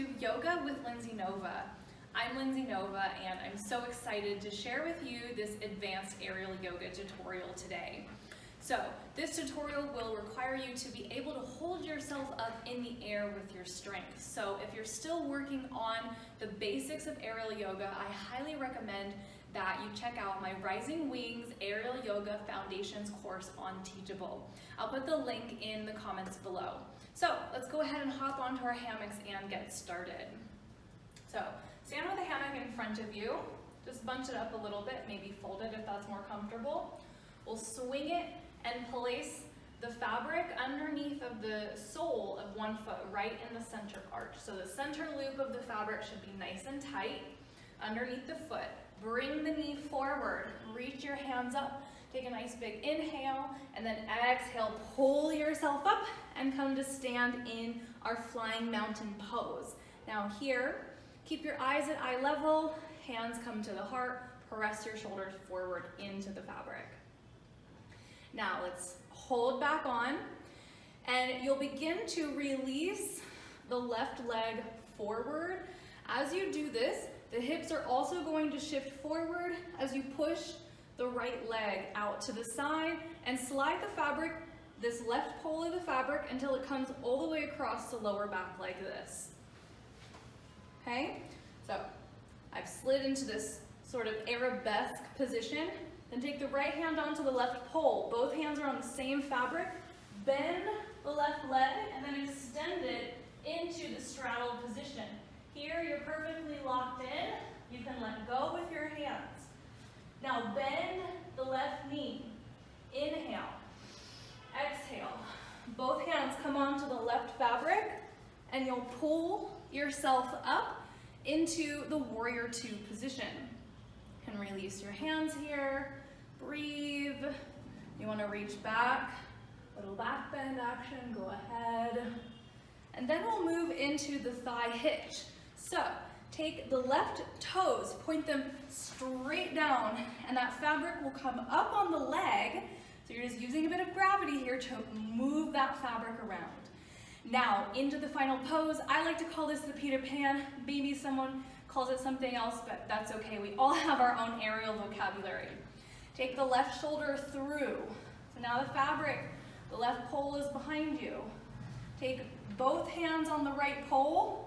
to Yoga with Lindsay Nova. I'm Lindsay Nova and I'm so excited to share with you this advanced aerial yoga tutorial today. So this tutorial will require you to be able to hold yourself up in the air with your strength. So if you're still working on the basics of aerial yoga, I highly recommend that you check out my Rising Wings Aerial Yoga Foundations course on Teachable. I'll put the link in the comments below. So let's go ahead and hop onto our hammocks and get started. So stand with the hammock in front of you. Just bunch it up a little bit, maybe fold it if that's more comfortable. We'll swing it and place the fabric underneath of the sole of one foot, right in the center arch. So the center loop of the fabric should be nice and tight underneath the foot. Bring the knee forward, reach your hands up, take a nice big inhale, and then exhale, pull yourself up and come to stand in our flying mountain pose. Now here, keep your eyes at eye level, hands come to the heart, press your shoulders forward into the fabric. Now let's hold back on, and you'll begin to release the left leg forward. As you do this, the hips are also going to shift forward as you push the right leg out to the side and slide the fabric, this left pole of the fabric, until it comes all the way across the lower back like this. Okay, so I've slid into this sort of arabesque position. Then take the right hand onto the left pole. Both hands are on the same fabric. Bend the left leg and then extend it into the straddled position. Here you're perfectly locked in. You can let go with your hands. Now bend the left knee. Inhale. Exhale. Both hands come onto the left fabric and you'll pull yourself up into the warrior two position. You can release your hands here. Breathe. You want to reach back. Little back bend action. Go ahead. And then we'll move into the thigh hitch. So take the left toes, point them straight down, and that fabric will come up on the leg. So you're just using a bit of gravity here to move that fabric around. Now into the final pose. I like to call this the Peter Pan. Maybe someone calls it something else, but that's okay. We all have our own aerial vocabulary. Take the left shoulder through. So now the fabric, the left pole is behind you. Take both hands on the right pole.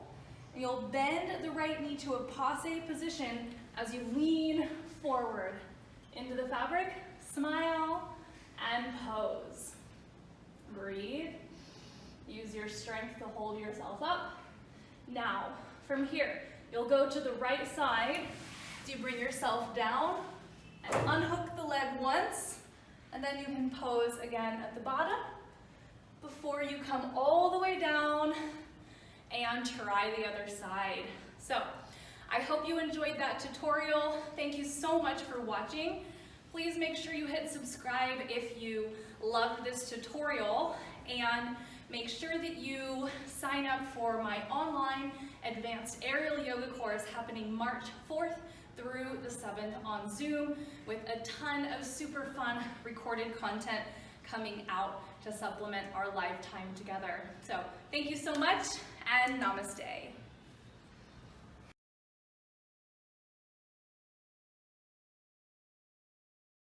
You'll bend the right knee to a passe position as you lean forward into the fabric, smile, and pose. Breathe. Use your strength to hold yourself up. Now, from here, you'll go to the right side. So you bring yourself down and unhook the leg once, and then you can pose again at the bottom before you come all the way down and try the other side. So I hope you enjoyed that tutorial. Thank you so much for watching. Please make sure you hit subscribe if you loved this tutorial, and make sure that you sign up for my online advanced aerial yoga course happening March 4th through the 7th on Zoom, with a ton of super fun recorded content coming out to supplement our lifetime together. So thank you so much, and namaste.